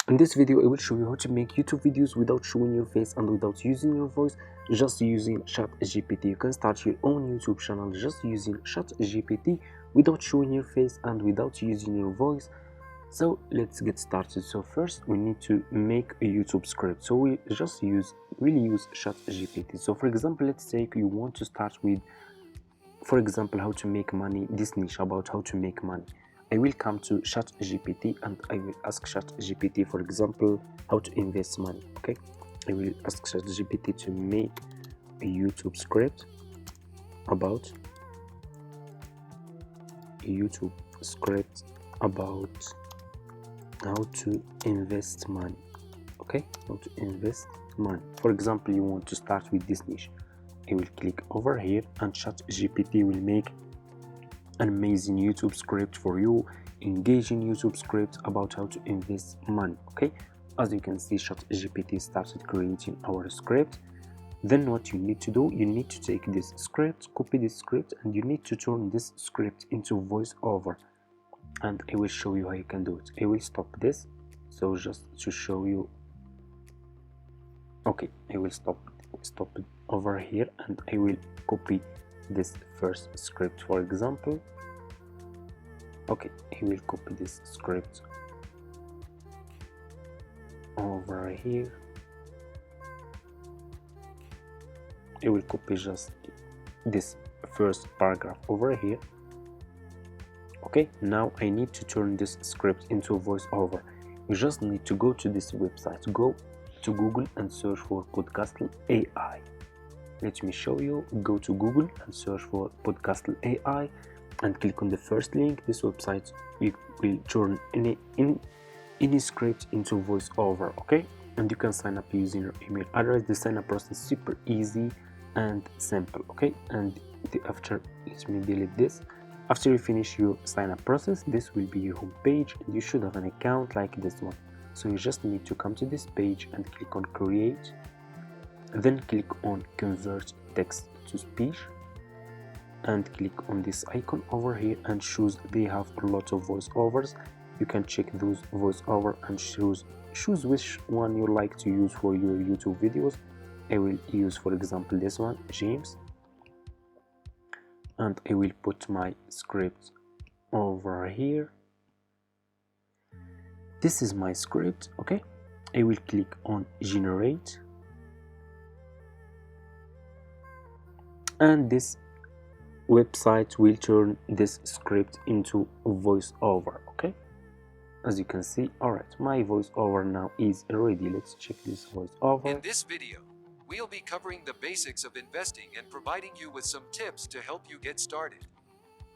In this video, I will show you how to make YouTube videos without showing your face and without using your voice, just using ChatGPT. You can start your own YouTube channel just using ChatGPT without showing your face and without using your voice. So let's get started. So first we need to make a YouTube script. So we just use ChatGPT. So for example, let's say you want to start with, for example, how to make money, this niche about how to make money. I will come to ChatGPT and I will ask ChatGPT, for example, how to invest money. Okay, I will ask ChatGPT to make a YouTube script about how to invest money. Okay, how to invest money. For example, you want to start with this niche. I will click over here and ChatGPT will make an amazing YouTube script for you, engaging YouTube script about how to invest money. Okay, as you can see, ChatGPT started creating our script. Then what you need to do, you need to take this script, copy this script, and you need to turn this script into voiceover. And I will show you how you can do it. I will stop this, so just to show you. Okay, I will stop it over here and I will copy this first script, for example. Okay, I will copy this script over here. I will copy just this first paragraph over here. Okay, now I need to turn this script into a voiceover. You just need to go to this website, go to Google and search for Podcastle AI. Let me show you. Go to Google and search for Podcastle AI and click on the first link. This website will turn any script into voiceover. Okay, and you can sign up using your email address. The sign up process is super easy and simple. Okay, and after, let me delete this. After you finish your sign up process, this will be your home page and you should have an account like this one. So you just need to come to this page and click on create, then click on convert text to speech and click on this icon over here and choose. They have a lot of voiceovers. You can check those voiceover and choose which one you like to use for your YouTube videos. I will use, for example, this one, James, and I will put my script over here. This is my script. Okay, I will click on generate and this website will turn this script into a voiceover. Okay, as you can see. All right, my voiceover now is ready. Let's check this voiceover. In this video, we'll be covering the basics of investing and providing you with some tips to help you get started.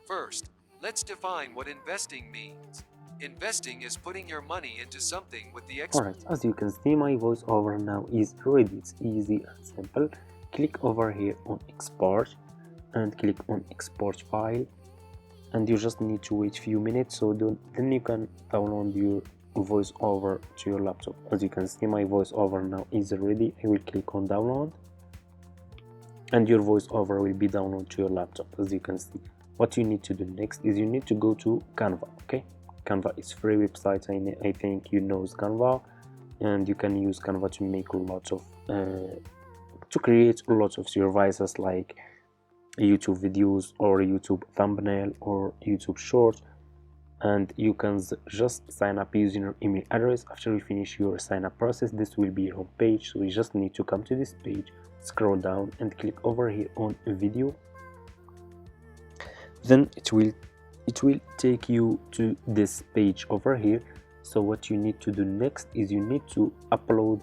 First, let's define what investing means. Investing is putting your money into something with the Alright, as you can see, my voiceover now is ready. It's easy and simple. Click over here on export and click on export file, and you just need to wait a few minutes, so then you can download your voiceover to your laptop. As you can see, my voiceover now is ready. I will click on download and your voiceover will be downloaded to your laptop. As you can see, what you need to do next is you need to go to Canva. Okay, Canva is free website. I think you know Canva, and you can use Canva to make a lot of to create a lot of services like YouTube videos or YouTube thumbnail or YouTube short, and you can just sign up using your email address. After you finish your sign up process, this will be your home page. So you just need to come to this page, scroll down and click over here on video. Then it will take you to this page over here. So what you need to do next is you need to upload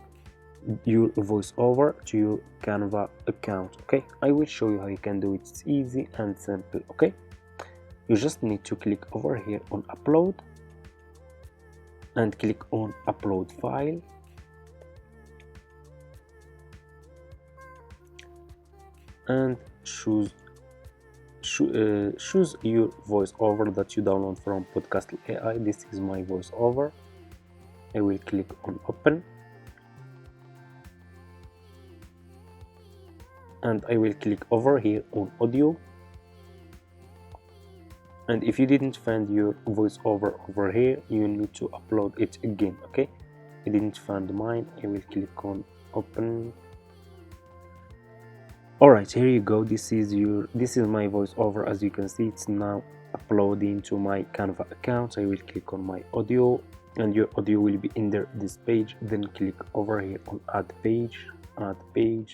your voiceover to your Canva account. Okay, I will show you how you can do it. It's easy and simple. Okay, you just need to click over here on upload and click on upload file, and choose your voiceover that you download from Podcastle AI. This is my voiceover. I will click on open and I will click over here on audio, and if you didn't find your voiceover over here, you need to upload it again. Okay, I didn't find mine. I will click on open. Alright, here you go. This is my voiceover. As you can see, it's now uploading to my Canva account. I will click on my audio, and your audio will be in this page. Then click over here on add page, and I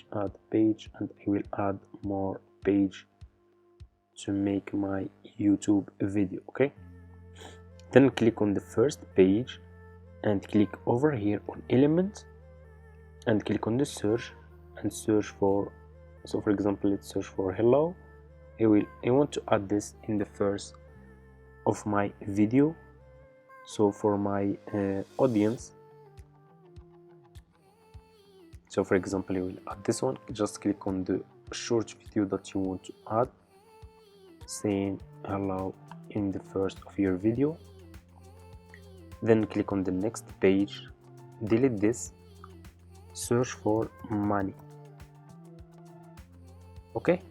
will add more page to make my YouTube video. Okay, then click on the first page and click over here on element and click on the search and search for, so for example, let's search for hello. I want to add this in the first of my video. So for my audience, so for example, I will add this one. Just click on the short video that you want to add, saying hello in the first of your video. Then click on the next page, delete this, search for money, okay,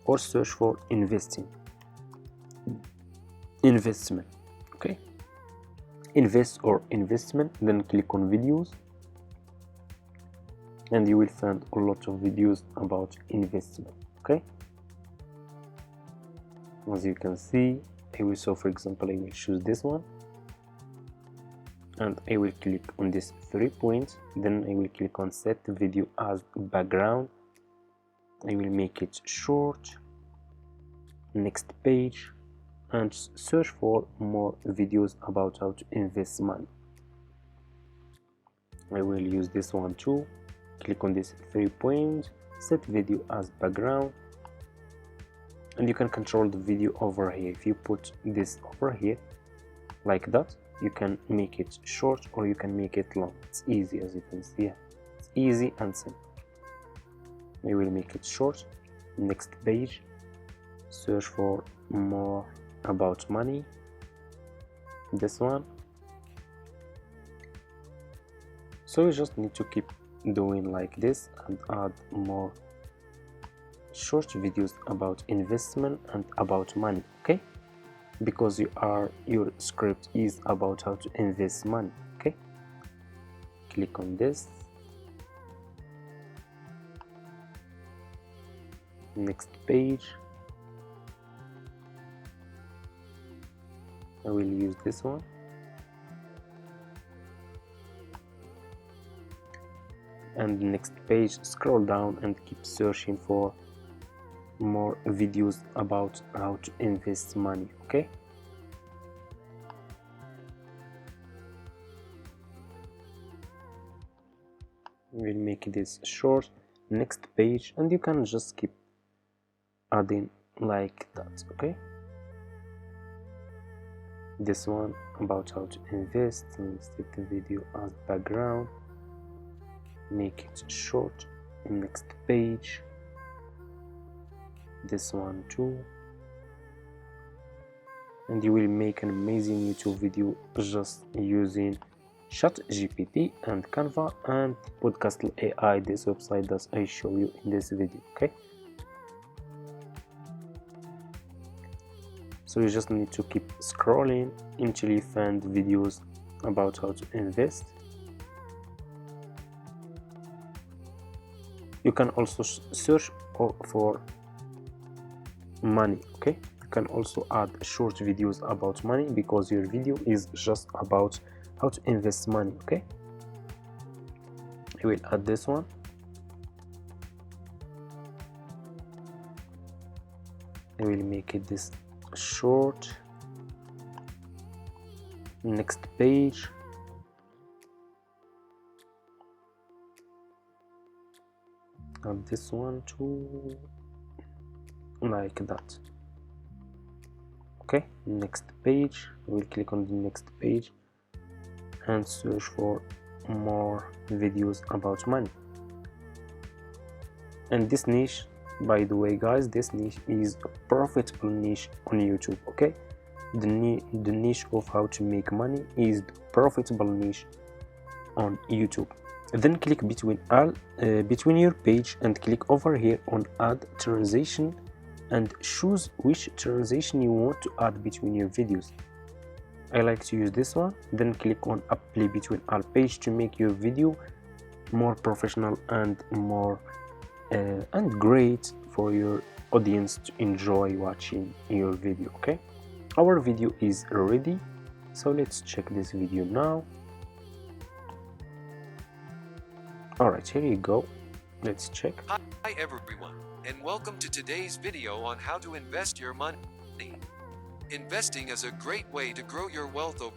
or search for investment, okay, invest or investment. Then click on videos, and you will find a lot of videos about investment. Okay, as you can see, so for example, I will choose this one, and I will click on this 3 points. Then I will click on set video as background. I will make it short, next page, and search for more videos about how to invest money. I will use this one too. Click on this 3 points, set video as background, and you can control the video over here. If you put this over here like that, you can make it short or you can make it long. It's easy, as you can see. It's easy and simple. I will make it short, next page, search for more about money, this one. So you just need to keep doing like this and add more short videos about investment and about money, okay, because your script is about how to invest money. Okay, click on this, next page. I will use this one, and next page, scroll down and keep searching for more videos about how to invest money. Okay, we'll make this short, next page, and you can just keep adding like that. Okay, this one about how to invest, and set the video as background, make it short, next page, this one too, and you will make an amazing YouTube video just using ChatGPT and Canva and Podcast AI, this website that I show you in this video. Okay, so you just need to keep scrolling until you find videos about how to invest. You can also search for money. Okay, you can also add short videos about money because your video is just about how to invest money. Okay, I will add this one. I will make it this short, next page, and this one too, like that. Okay, next page. I will click on the next page and search for more videos about money. And this niche, by the way guys, this niche is a profitable niche on YouTube. Okay, the niche of how to make money is the profitable niche on YouTube. Then click between your page and click over here on add transition and choose which transition you want to add between your videos. I like to use this one. Then click on apply between all page to make your video more professional and more and great for your audience to enjoy watching your video. Okay, our video is ready, so let's check this video now. All right, here you go. Let's check. Hi everyone, and welcome to today's video on how to invest your money. Investing is a great way to grow your wealth over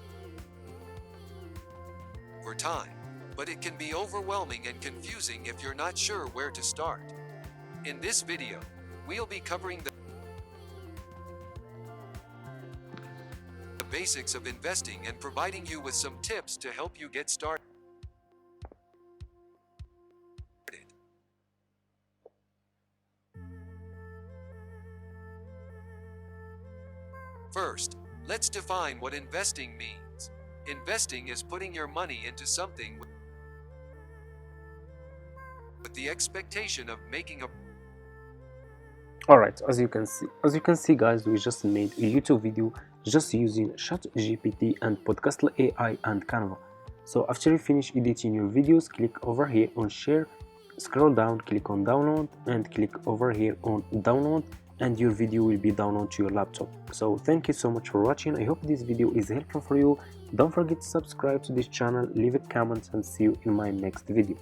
time, but it can be overwhelming and confusing if you're not sure where to start. In this video, we'll be covering the basics of investing and providing you with some tips to help you get started. First, let's define what investing means. Investing is putting your money into something with the expectation of making a Alright, as you can see guys, we just made a YouTube video just using ChatGPT and Podcast AI and Canva. So after you finish editing your videos, click over here on share, scroll down, click on download, and click over here on download, and your video will be downloaded to your laptop. So thank you so much for watching. I hope this video is helpful for you. Don't forget to subscribe to this channel, leave a comment, and see you in my next video.